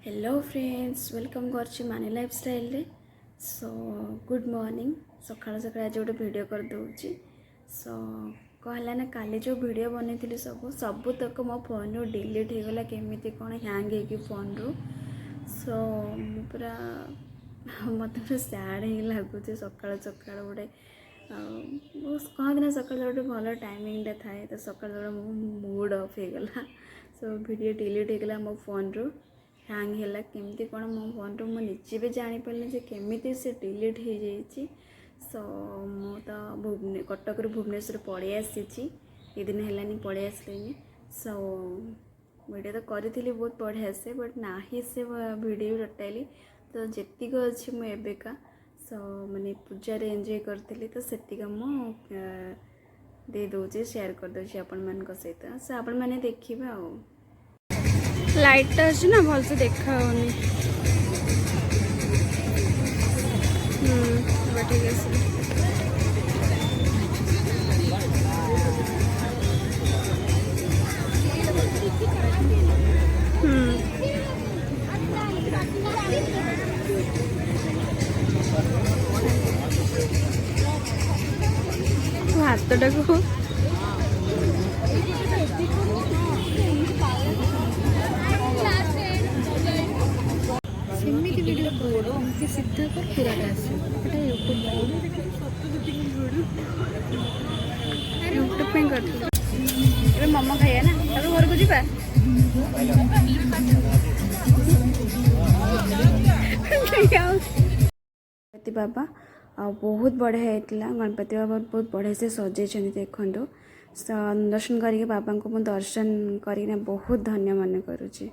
Hello friends welcome कर मानी lifestyle रे सो गुड मॉर्निंग सकाळ सकाळ आज गोटे वीडियो कर दूची सो कहला ना काली जो वीडियो बनी थी सब तक मो फोन रू डिलीट हो गला केमी कौन हैंग हो फोन रू सो पूरा मत पूरा सैड ही लगुच सकाळ सकाळ गोटे कहते ना सकाळ गोटे भल टाइमिंग थाए तो सकाळ मूड ऑफ हो गला सो वीडियो डिलीट हो गला मो फोन रू हैंग है केमती कौन मो फोन रू मुझे भी जापारे केमी से डिलीट हो जाइए सो मु तो कटक भुवनेश्वर पड़े आसी दिन है पड़े आसलिनी सो वीडियो तो करी बहुत बढ़िया से बट ना ही से वीडियो टोटाली तो जीक अच्छी मुझेका सो माने पूजा रे एंजॉय करती तो सेतिका मु दे दौचे शेयर कर दूसरी आपण मान सहित सो आपण मैंने देखिए आ लाइट तो अच्छी ना भल से देखा ठीक है हाथटा को सेमती वीडियो गोड़ एमती सीधा कर पूरा यूट्यूब पे कर मोमो खाइए ना अब घर को जीवा गणपति बाबा आ बहुत बढ़िया होता गणपति बाबा बहुत बढ़िया से सजे देखो दर्शन करके बाबा को दर्शन करना बहुत धन्य मन करुँचे।